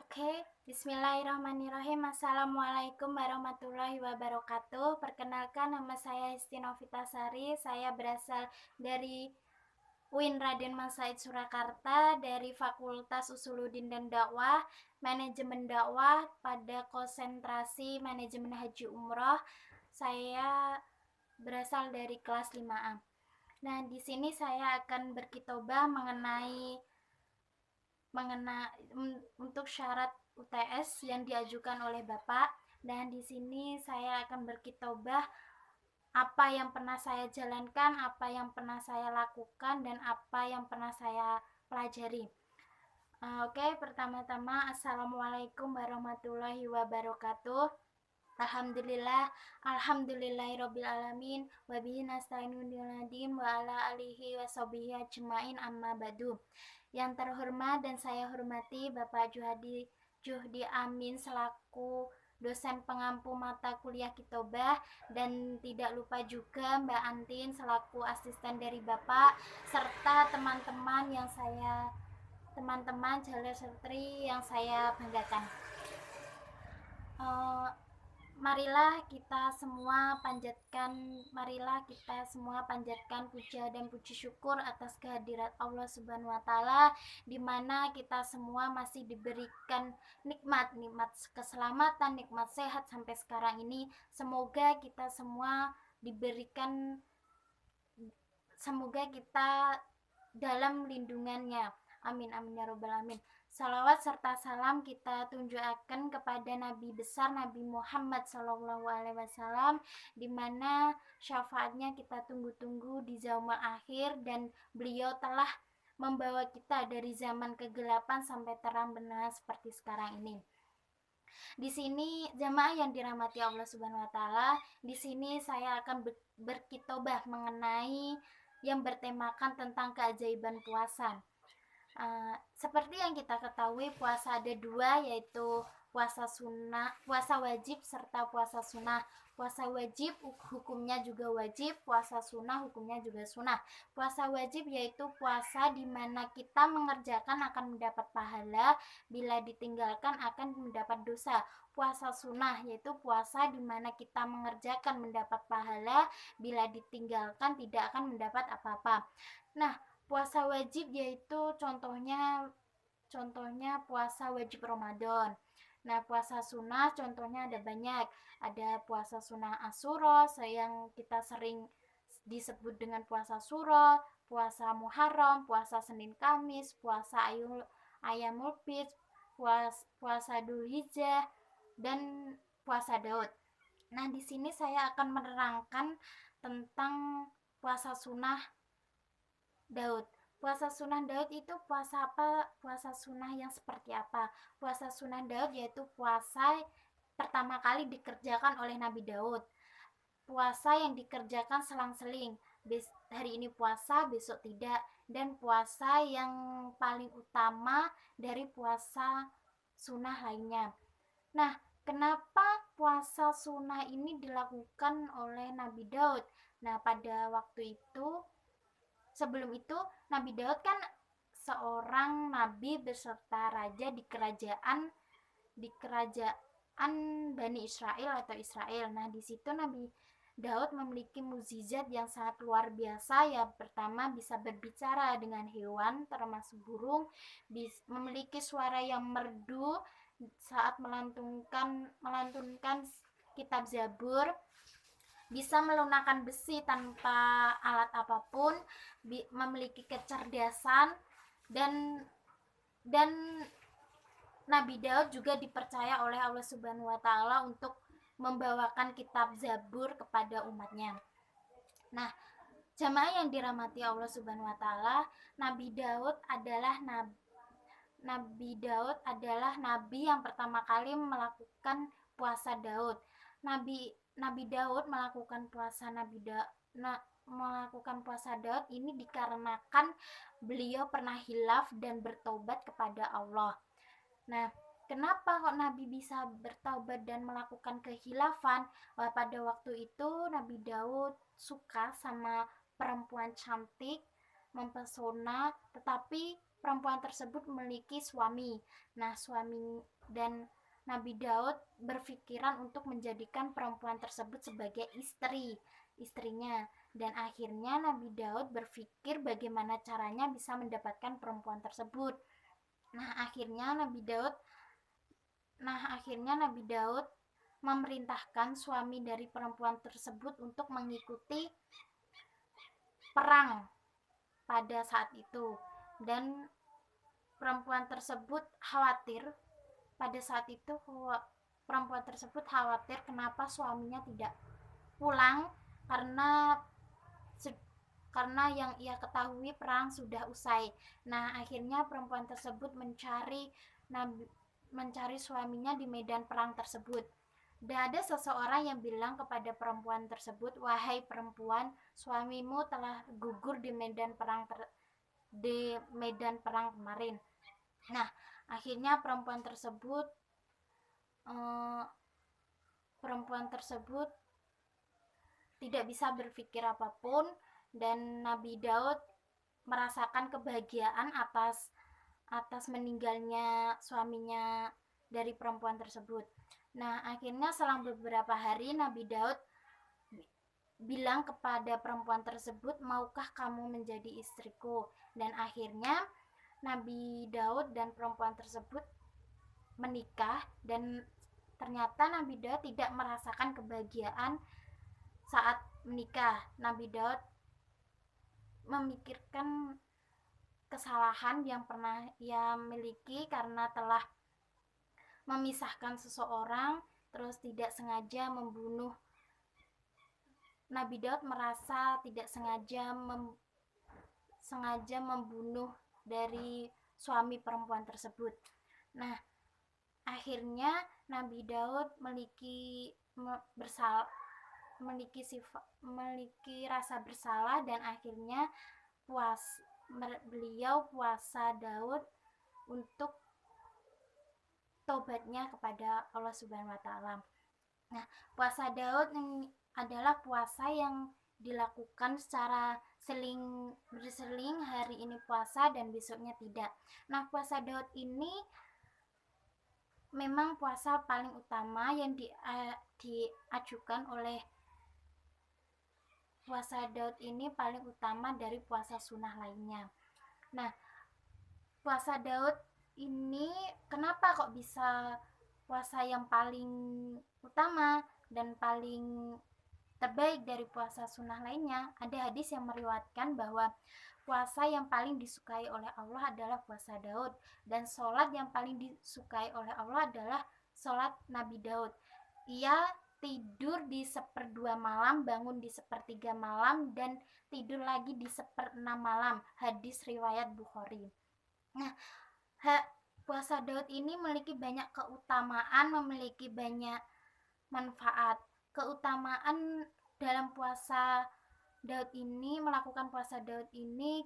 Oke, bismillahirrahmanirrahim. Assalamualaikum warahmatullahi wabarakatuh. Perkenalkan, nama saya Hesti Novitasari. Saya berasal dari UIN Raden Mas Said Surakarta dari Fakultas Usuluddin dan Dakwah, Manajemen Dakwah pada konsentrasi Manajemen Haji Umroh. Saya berasal dari kelas 5A. Nah, di sini saya akan berkitobah untuk syarat UTS yang diajukan oleh Bapak, dan di sini saya akan berkitobah apa yang pernah saya jalankan, apa yang pernah saya lakukan, dan apa yang pernah saya pelajari. Oke, pertama-tama Assalamualaikum warahmatullahi wabarakatuh. Alhamdulillahirabbil alamin wa bihi nasta'inu wa ala alihi washabihi ajmain amma ba'du. Yang terhormat dan saya hormati Bapak Juhdi Amin selaku dosen pengampu mata kuliah Kitobah, dan tidak lupa juga Mbak Antin selaku asisten dari Bapak, serta teman-teman jalur sertri yang saya banggakan. Marilah kita semua panjatkan puja dan puji syukur atas kehadirat Allah Subhanahu wa taala, di mana kita semua masih diberikan nikmat keselamatan, nikmat sehat sampai sekarang ini. Semoga kita dalam lindungannya. Amin amin ya robbal alamin. Salawat serta salam kita tunjukkan kepada Nabi besar Nabi Muhammad SAW, di mana syafaatnya kita tunggu-tunggu di zaman akhir, dan beliau telah membawa kita dari zaman kegelapan sampai terang benderang seperti sekarang ini. Di sini jamaah yang dirahmati Allah Subhanahu wa taala, di sini saya akan berkitobah mengenai yang bertemakan tentang keajaiban puasa. Seperti yang kita ketahui, puasa ada dua, yaitu puasa wajib serta puasa sunnah. Puasa wajib hukumnya juga wajib, puasa sunnah hukumnya juga sunnah. Puasa wajib yaitu puasa di mana kita mengerjakan akan mendapat pahala, bila ditinggalkan akan mendapat dosa. Puasa sunnah yaitu puasa di mana kita mengerjakan mendapat pahala, bila ditinggalkan tidak akan mendapat apa-apa. Nah, puasa wajib yaitu contohnya puasa wajib Ramadan. Nah, puasa sunnah contohnya ada banyak. Ada puasa sunnah Asyura yang kita sering disebut dengan puasa Syura, puasa Muharram, puasa Senin Kamis, puasa Ayyamul Bid, puasa Dzulhijjah, dan puasa Daud. Nah, di sini saya akan menerangkan tentang puasa sunnah Daud. Puasa sunnah Daud itu puasa apa? Puasa sunnah yang seperti apa? Puasa sunnah Daud yaitu puasa pertama kali dikerjakan oleh Nabi Daud. Puasa yang dikerjakan selang-seling. Hari ini puasa, besok tidak. Dan puasa yang paling utama dari puasa sunnah lainnya. Nah, kenapa puasa sunnah ini dilakukan oleh Nabi Daud? Nah, pada waktu itu, sebelum itu, Nabi Daud kan seorang nabi beserta raja di kerajaan Bani Israel atau Israel. Nah, di situ Nabi Daud memiliki mukjizat yang sangat luar biasa. Yang pertama, bisa berbicara dengan hewan termasuk burung, memiliki suara yang merdu saat melantunkan kitab Zabur, bisa melunakkan besi tanpa alat apapun, memiliki kecerdasan, dan Nabi Daud juga dipercaya oleh Allah Subhanahu wa taala untuk membawakan kitab Zabur kepada umatnya. Nah, jamaah yang dirahmati Allah Subhanahu wa taala, Nabi Daud nabi yang pertama kali melakukan puasa Daud. Nabi Daud melakukan puasa Daud ini dikarenakan beliau pernah hilaf dan bertobat kepada Allah. Nah, kenapa kok Nabi bisa bertaubat dan melakukan kehilafan? Pada waktu itu Nabi Daud suka sama perempuan cantik, mempesona, tetapi perempuan tersebut memiliki suami. Nah, suami dan Nabi Daud berpikiran untuk menjadikan perempuan tersebut sebagai istrinya. Dan akhirnya Nabi Daud berpikir bagaimana caranya bisa mendapatkan perempuan tersebut. Nah, akhirnya Nabi Daud memerintahkan suami dari perempuan tersebut untuk mengikuti perang pada saat itu. Dan perempuan tersebut khawatir pada saat itu perempuan tersebut khawatir kenapa suaminya tidak pulang karena yang ia ketahui perang sudah usai. Nah, akhirnya perempuan tersebut mencari suaminya di medan perang tersebut. Dan ada seseorang yang bilang kepada perempuan tersebut, "Wahai perempuan, suamimu telah gugur di medan perang kemarin." Nah, akhirnya perempuan tersebut tidak bisa berpikir apapun, dan Nabi Daud merasakan kebahagiaan atas meninggalnya suaminya dari perempuan tersebut. Nah, akhirnya selang beberapa hari Nabi Daud bilang kepada perempuan tersebut, "Maukah kamu menjadi istriku?" Dan akhirnya Nabi Daud dan perempuan tersebut menikah, dan ternyata Nabi Daud tidak merasakan kebahagiaan saat menikah. Nabi Daud memikirkan kesalahan yang pernah ia miliki karena telah memisahkan seseorang, terus tidak sengaja membunuh. Nabi Daud merasa tidak sengaja membunuh dari suami perempuan tersebut. Nah, akhirnya Nabi Daud memiliki rasa bersalah, dan akhirnya beliau puasa Daud untuk tobatnya kepada Allah Subhanahu wa taala. Nah, puasa Daud adalah puasa yang dilakukan secara berseling, hari ini puasa dan besoknya tidak. Nah, puasa Daud ini memang puasa paling utama yang diajukan oleh puasa Daud ini paling utama dari puasa sunnah lainnya. Nah, puasa Daud ini kenapa kok bisa puasa yang paling utama dan paling terbaik dari puasa sunnah lainnya? Ada hadis yang meriwayatkan bahwa puasa yang paling disukai oleh Allah adalah puasa Daud, dan sholat yang paling disukai oleh Allah adalah sholat Nabi Daud. Ia tidur di 1/2 malam, bangun di 1/3 malam, dan tidur lagi di 1/6 malam. Hadis riwayat Bukhari. Nah, puasa Daud ini memiliki banyak keutamaan, memiliki banyak manfaat. Keutamaan dalam puasa Daud ini, melakukan puasa Daud ini,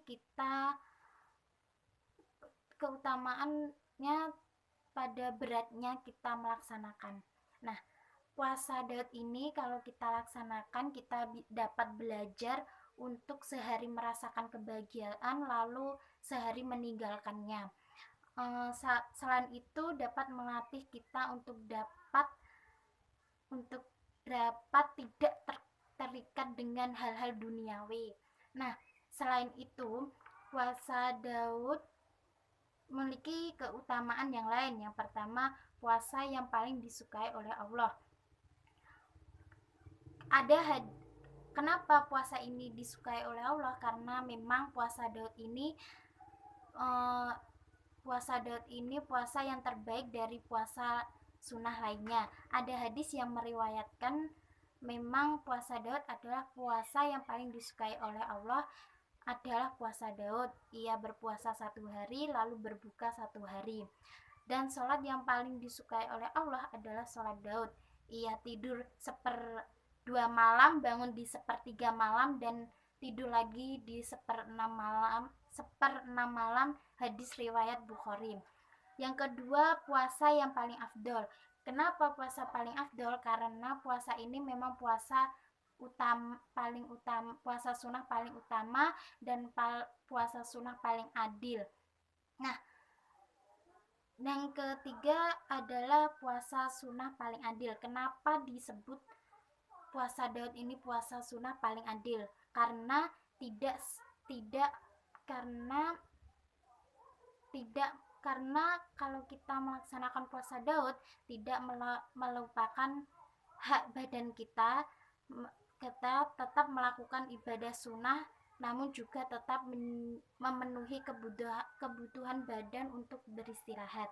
keutamaannya pada beratnya kita melaksanakan. Nah, puasa Daud ini kalau kita laksanakan, kita dapat belajar untuk sehari merasakan kebahagiaan lalu sehari meninggalkannya. Selain itu dapat melatih kita untuk dapat tidak terikat dengan hal-hal duniawi. Nah, selain itu puasa Daud memiliki keutamaan yang lain. Yang pertama, puasa yang paling disukai oleh Allah. Kenapa puasa ini disukai oleh Allah? Karena memang puasa Daud ini puasa yang terbaik dari puasa sunnah lainnya. Ada hadis yang meriwayatkan memang puasa Daud adalah puasa yang paling disukai oleh Allah adalah puasa Daud. Ia berpuasa 1 hari lalu berbuka 1 hari. Dan sholat yang paling disukai oleh Allah adalah sholat Daud. Ia tidur 1/2 malam, bangun di 1/3 malam, dan tidur lagi di 1/6 malam. Hadis riwayat Bukhari. Yang kedua, puasa yang paling afdol. Kenapa puasa paling afdol? Karena puasa ini memang puasa sunnah paling utama dan puasa sunnah paling adil. Nah, yang ketiga adalah puasa sunnah paling adil. Kenapa disebut puasa Daud ini puasa sunnah paling adil? Karena tidak tidak karena tidak karena kalau kita melaksanakan puasa Daud tidak melupakan hak badan kita. Kita tetap melakukan ibadah sunnah, namun juga tetap memenuhi kebutuhan badan untuk beristirahat.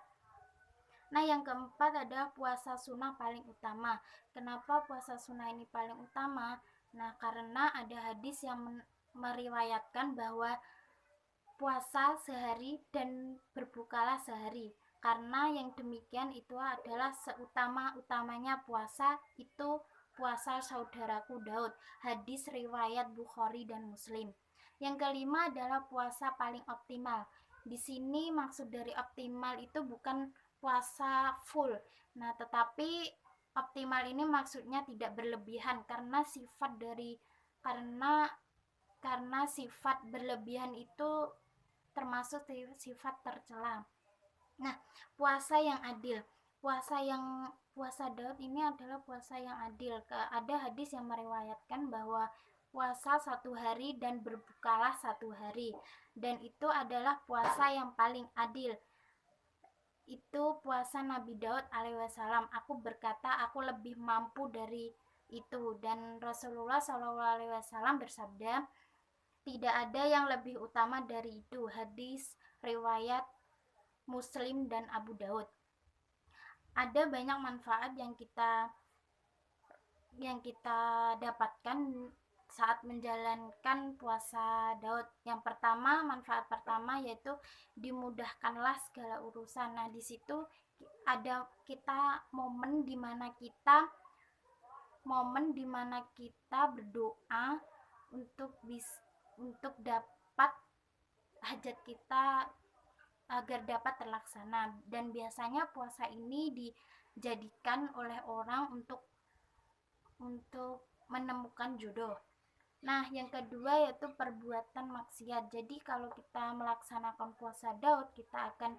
Nah, yang keempat adalah puasa sunnah paling utama. Kenapa puasa sunnah ini paling utama? Nah, karena ada hadis yang meriwayatkan bahwa puasa sehari dan berbukalah sehari. Karena yang demikian itu adalah seutama-utamanya puasa itu puasa saudaraku Daud. Hadis riwayat Bukhari dan Muslim. Yang kelima adalah puasa paling optimal. Di sini maksud dari optimal itu bukan puasa full. Nah, tetapi optimal ini maksudnya tidak berlebihan karena sifat berlebihan itu termasuk sifat tercela. Nah, puasa yang adil. Puasa Daud ini adalah puasa yang adil. Ada hadis yang meriwayatkan bahwa puasa 1 hari dan berbukalah 1 hari, dan itu adalah puasa yang paling adil. Itu puasa Nabi Daud alaihissalam. Aku berkata, aku lebih mampu dari itu. Dan Rasulullah SAW bersabda, tidak ada yang lebih utama dari itu. Hadis riwayat Muslim dan Abu Daud. Ada banyak manfaat yang kita dapatkan saat menjalankan puasa Daud. Yang pertama, manfaat pertama yaitu dimudahkanlah segala urusan. Nah, di situ ada momen dimana kita berdoa untuk dapat hajat kita agar dapat terlaksana. Dan biasanya puasa ini dijadikan oleh orang untuk menemukan jodoh. Nah, yang kedua yaitu perbuatan maksiat. Jadi kalau kita melaksanakan puasa Daud, kita akan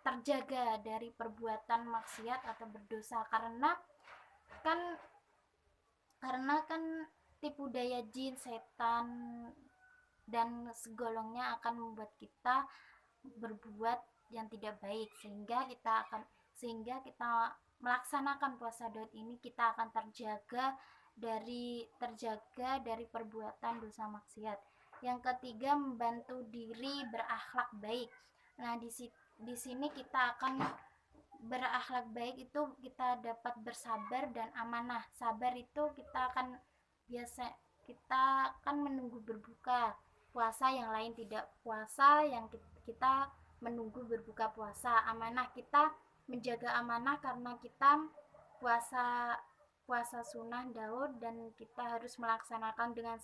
terjaga dari perbuatan maksiat atau berdosa, karena kan tipu daya jin, setan dan segolongnya akan membuat kita berbuat yang tidak baik, sehingga kita melaksanakan puasa Daud ini kita akan terjaga dari perbuatan dosa maksiat. Yang ketiga, membantu diri berakhlak baik. Nah, di sini kita akan berakhlak baik itu kita dapat bersabar dan amanah. Sabar itu kita akan menunggu berbuka puasa, yang lain tidak puasa, yang kita menunggu berbuka puasa. Amanah, kita menjaga amanah karena kita puasa sunnah Daud, dan kita harus melaksanakan dengan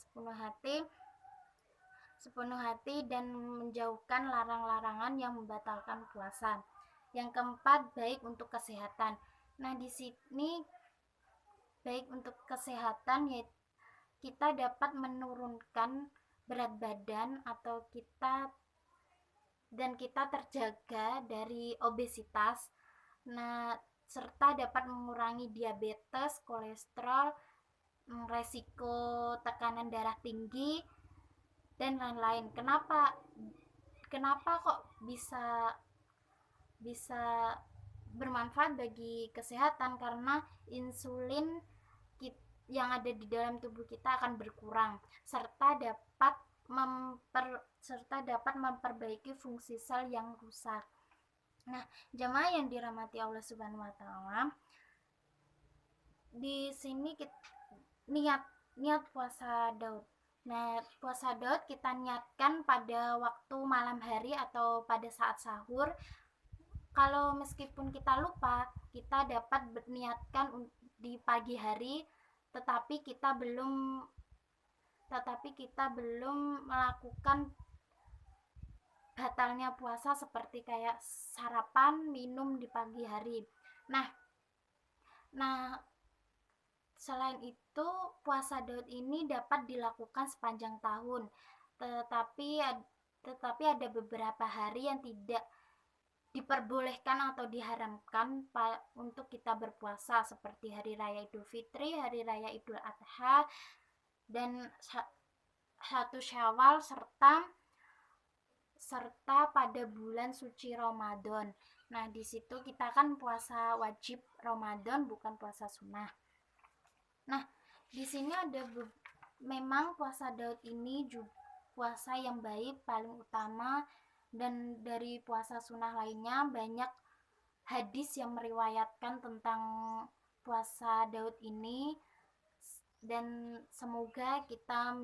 sepenuh hati dan menjauhkan larang-larangan yang membatalkan puasa. Yang keempat, baik untuk kesehatan. Nah, di sini baik untuk kesehatan yaitu kita dapat menurunkan berat badan dan kita terjaga dari obesitas. Nah, serta dapat mengurangi diabetes, kolesterol, resiko tekanan darah tinggi dan lain-lain. Kenapa kok bisa bermanfaat bagi kesehatan? Karena insulin yang ada di dalam tubuh kita akan berkurang, serta dapat memperbaiki fungsi sel yang rusak. Nah, jemaah yang dirahmati Allah Subhanahu wa taala, di sini niat puasa Daud. Nah, puasa Daud kita niatkan pada waktu malam hari atau pada saat sahur. Kalau meskipun kita lupa, kita dapat berniatkan di pagi hari, tetapi kita belum melakukan batalnya puasa seperti kayak sarapan, minum di pagi hari. Nah, selain itu puasa Daud ini dapat dilakukan sepanjang tahun, tetapi tetapi ada beberapa hari yang tidak diperbolehkan atau diharamkan untuk kita berpuasa, seperti hari raya Idul Fitri, hari raya Idul Adha, dan 1 Syawal, serta pada bulan suci Ramadan. Nah, di situ kita kan puasa wajib Ramadan, bukan puasa sunnah. Nah, di sini ada memang puasa Daud ini juga puasa yang baik, paling utama, dan dari puasa sunnah lainnya banyak hadis yang meriwayatkan tentang puasa Daud ini, dan semoga kita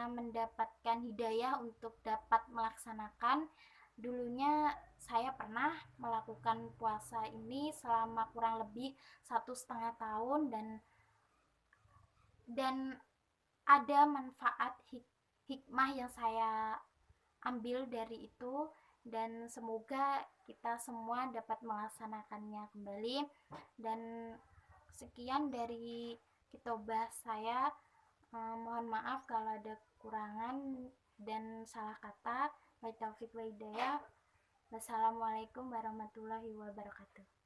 mendapatkan hidayah untuk dapat melaksanakan. Dulunya saya pernah melakukan puasa ini selama kurang lebih 1,5 tahun, dan ada manfaat hikmah yang saya ambil dari itu, dan semoga kita semua dapat melaksanakannya kembali. Dan sekian dari kitobah saya. Mohon maaf kalau ada kekurangan dan salah kata. Wabillahi taufiq wa hidayah. Wassalamualaikum warahmatullahi wabarakatuh.